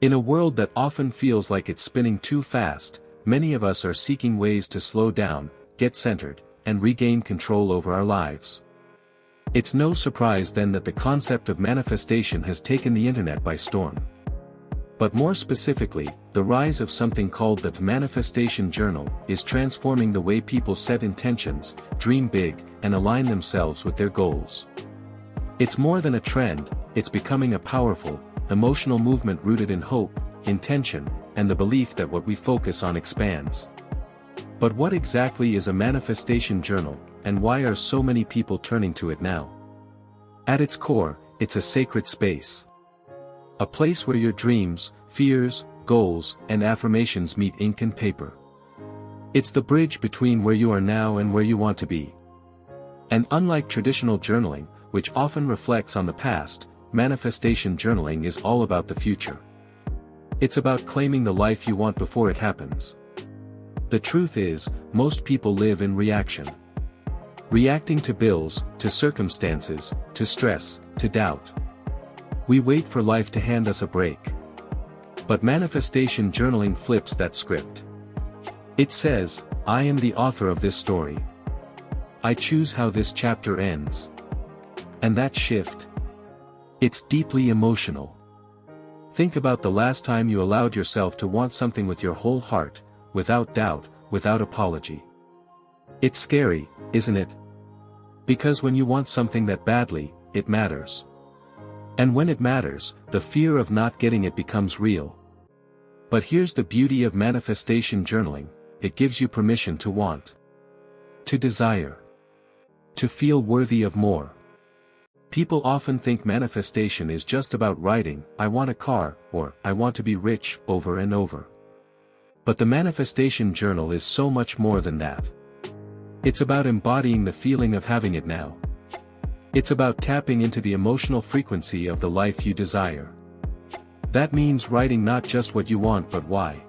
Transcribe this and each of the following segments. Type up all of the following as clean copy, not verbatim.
In a world that often feels like it's spinning too fast, many of us are seeking ways to slow down, get centered, and regain control over our lives. It's no surprise then that the concept of manifestation has taken the internet by storm. But more specifically, the rise of something called the Manifestation Journal is transforming the way people set intentions, dream big, and align themselves with their goals. It's more than a trend, it's becoming a powerful, emotional movement rooted in hope, intention, and the belief that what we focus on expands. But what exactly is a manifestation journal, and why are so many people turning to it now? At its core, it's a sacred space. A place where your dreams, fears, goals, and affirmations meet ink and paper. It's the bridge between where you are now and where you want to be. And unlike traditional journaling, which often reflects on the past, manifestation journaling is all about the future. It's about claiming the life you want before it happens. The truth is, most people live in reaction. Reacting to bills, to circumstances, to stress, to doubt. We wait for life to hand us a break. But manifestation journaling flips that script. It says, I am the author of this story. I choose how this chapter ends. And that shift, it's deeply emotional. Think about the last time you allowed yourself to want something with your whole heart, without doubt, without apology. It's scary, isn't it? Because when you want something that badly, it matters. And when it matters, the fear of not getting it becomes real. But here's the beauty of manifestation journaling, it gives you permission to want. To desire. To feel worthy of more. People often think manifestation is just about writing, I want a car, or I want to be rich, over and over. But the manifestation journal is so much more than that. It's about embodying the feeling of having it now. It's about tapping into the emotional frequency of the life you desire. That means writing not just what you want but why.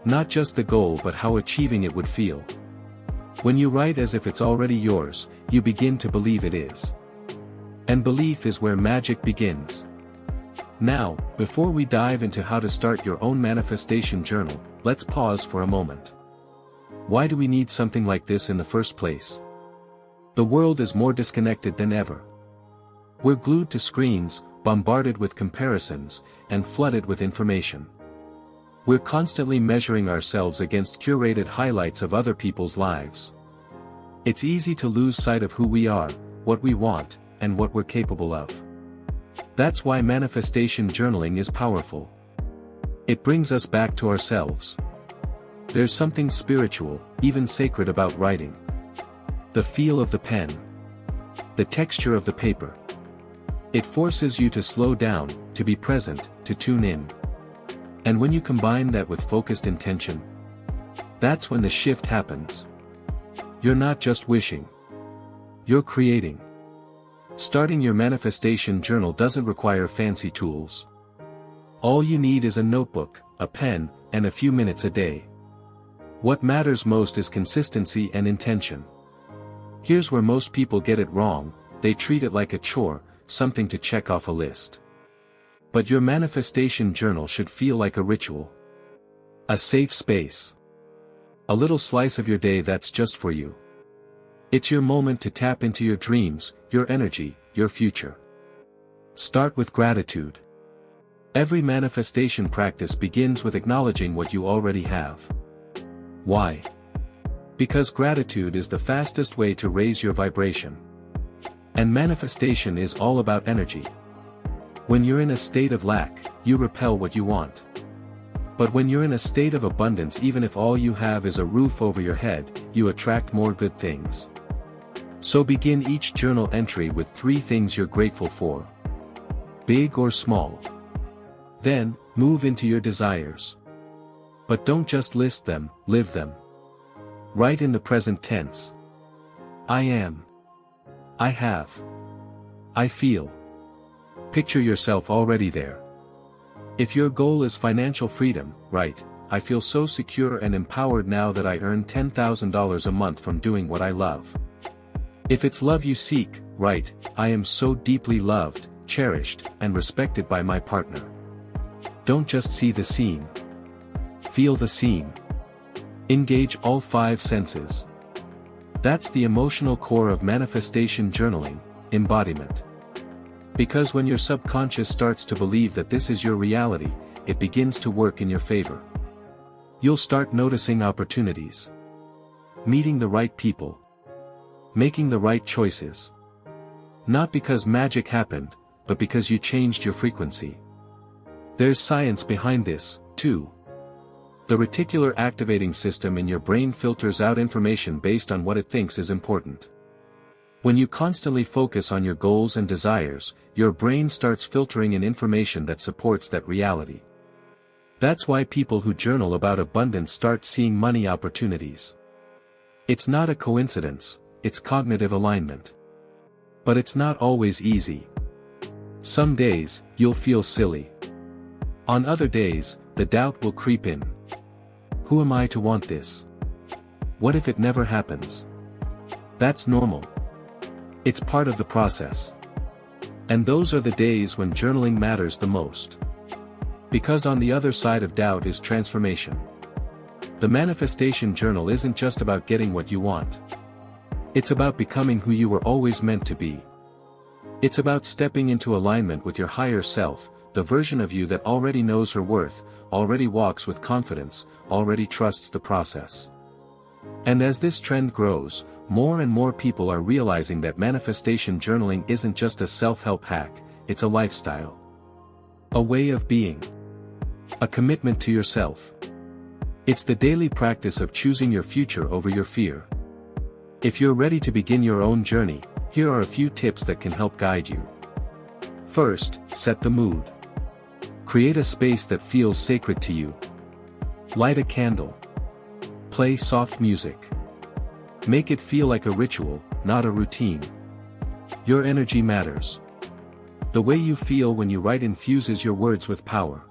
Not just the goal but how achieving it would feel. When you write as if it's already yours, you begin to believe it is. And belief is where magic begins. Now, before we dive into how to start your own manifestation journal, let's pause for a moment. Why do we need something like this in the first place? The world is more disconnected than ever. We're glued to screens, bombarded with comparisons, and flooded with information. We're constantly measuring ourselves against curated highlights of other people's lives. It's easy to lose sight of who we are, what we want, and what we're capable of. That's why manifestation journaling is powerful. It brings us back to ourselves. There's something spiritual, even sacred about writing. The feel of the pen. The texture of the paper. It forces you to slow down, to be present, to tune in. And when you combine that with focused intention, that's when the shift happens. You're not just wishing. You're creating. Starting your manifestation journal doesn't require fancy tools. All you need is a notebook, a pen, and a few minutes a day. What matters most is consistency and intention. Here's where most people get it wrong, they treat it like a chore, something to check off a list. But your manifestation journal should feel like a ritual. A safe space. A little slice of your day that's just for you. It's your moment to tap into your dreams, your energy, your future. Start with gratitude. Every manifestation practice begins with acknowledging what you already have. Why? Because gratitude is the fastest way to raise your vibration. And manifestation is all about energy. When you're in a state of lack, you repel what you want. But when you're in a state of abundance, even if all you have is a roof over your head, you attract more good things. So begin each journal entry with 3 things you're grateful for. Big or small. Then, move into your desires. But don't just list them, live them. Write in the present tense. I am. I have. I feel. Picture yourself already there. If your goal is financial freedom, write, I feel so secure and empowered now that I earn $10,000 a month from doing what I love. If it's love you seek, write, I am so deeply loved, cherished, and respected by my partner. Don't just see the scene. Feel the scene. Engage all 5 senses. That's the emotional core of manifestation journaling, embodiment. Because when your subconscious starts to believe that this is your reality, it begins to work in your favor. You'll start noticing opportunities. Meeting the right people. Making the right choices. Not because magic happened, but because you changed your frequency. There's science behind this, too. The reticular activating system in your brain filters out information based on what it thinks is important. When you constantly focus on your goals and desires, your brain starts filtering in information that supports that reality. That's why people who journal about abundance start seeing money opportunities. It's not a coincidence, it's cognitive alignment. But it's not always easy. Some days, you'll feel silly. On other days, the doubt will creep in. Who am I to want this? What if it never happens? That's normal. It's part of the process. And those are the days when journaling matters the most. Because on the other side of doubt is transformation. The manifestation journal isn't just about getting what you want. It's about becoming who you were always meant to be. It's about stepping into alignment with your higher self, the version of you that already knows her worth, already walks with confidence, already trusts the process. And as this trend grows, more and more people are realizing that manifestation journaling isn't just a self-help hack, it's a lifestyle. A way of being. A commitment to yourself. It's the daily practice of choosing your future over your fear. If you're ready to begin your own journey, here are a few tips that can help guide you. First, set the mood. Create a space that feels sacred to you. Light a candle. Play soft music. Make it feel like a ritual, not a routine. Your energy matters. The way you feel when you write infuses your words with power.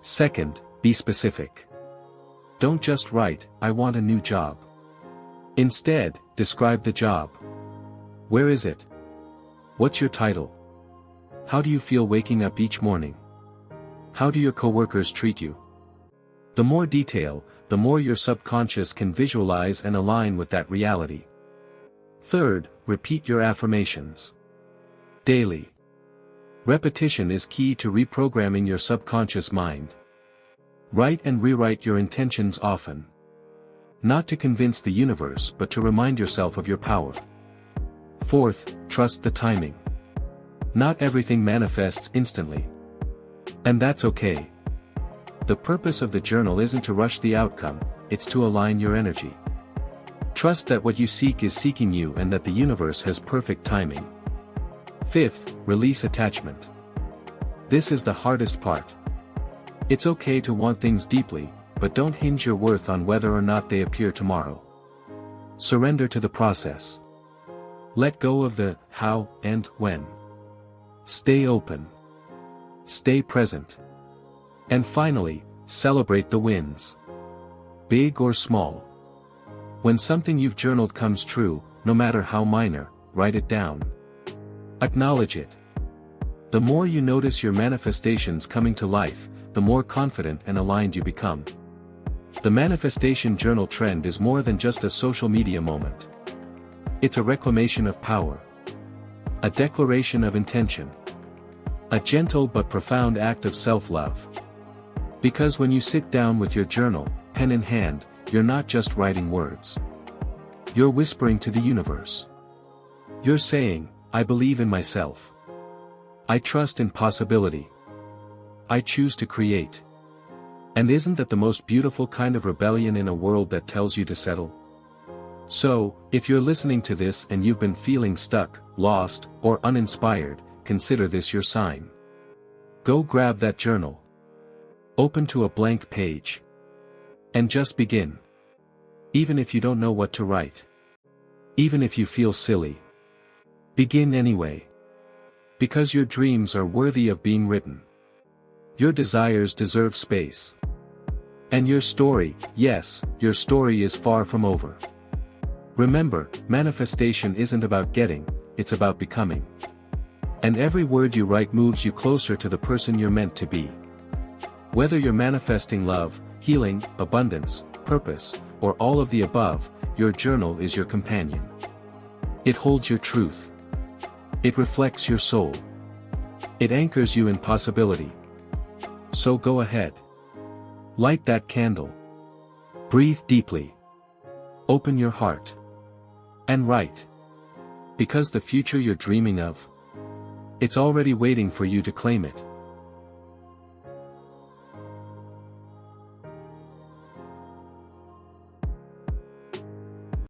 Second, be specific. Don't just write, "I want a new job." Instead, describe the job. Where is it? What's your title? How do you feel waking up each morning? How do your coworkers treat you? The more detail, the more your subconscious can visualize and align with that reality. Third, repeat your affirmations. Daily. Repetition is key to reprogramming your subconscious mind. Write and rewrite your intentions often. Not to convince the universe but to remind yourself of your power. Fourth, trust the timing. Not everything manifests instantly. And that's okay. The purpose of the journal isn't to rush the outcome, it's to align your energy. Trust that what you seek is seeking you and that the universe has perfect timing. Fifth, release attachment. This is the hardest part. It's okay to want things deeply, but don't hinge your worth on whether or not they appear tomorrow. Surrender to the process. Let go of the how and when. Stay open. Stay present. And finally, celebrate the wins. Big or small. When something you've journaled comes true, no matter how minor, write it down. Acknowledge it. The more you notice your manifestations coming to life, the more confident and aligned you become. The manifestation journal trend is more than just a social media moment. It's a reclamation of power. A declaration of intention. A gentle but profound act of self-love. Because when you sit down with your journal, pen in hand, you're not just writing words. You're whispering to the universe. You're saying, "I believe in myself. I trust in possibility. I choose to create." And isn't that the most beautiful kind of rebellion in a world that tells you to settle? So, if you're listening to this and you've been feeling stuck, lost, or uninspired, consider this your sign. Go grab that journal. Open to a blank page. And just begin. Even if you don't know what to write. Even if you feel silly. Begin anyway. Because your dreams are worthy of being written. Your desires deserve space. And your story, yes, your story is far from over. Remember, manifestation isn't about getting, it's about becoming. And every word you write moves you closer to the person you're meant to be. Whether you're manifesting love, healing, abundance, purpose, or all of the above, your journal is your companion. It holds your truth. It reflects your soul. It anchors you in possibility. So go ahead. Light that candle. Breathe deeply. Open your heart. And write. Because the future you're dreaming of, it's already waiting for you to claim it.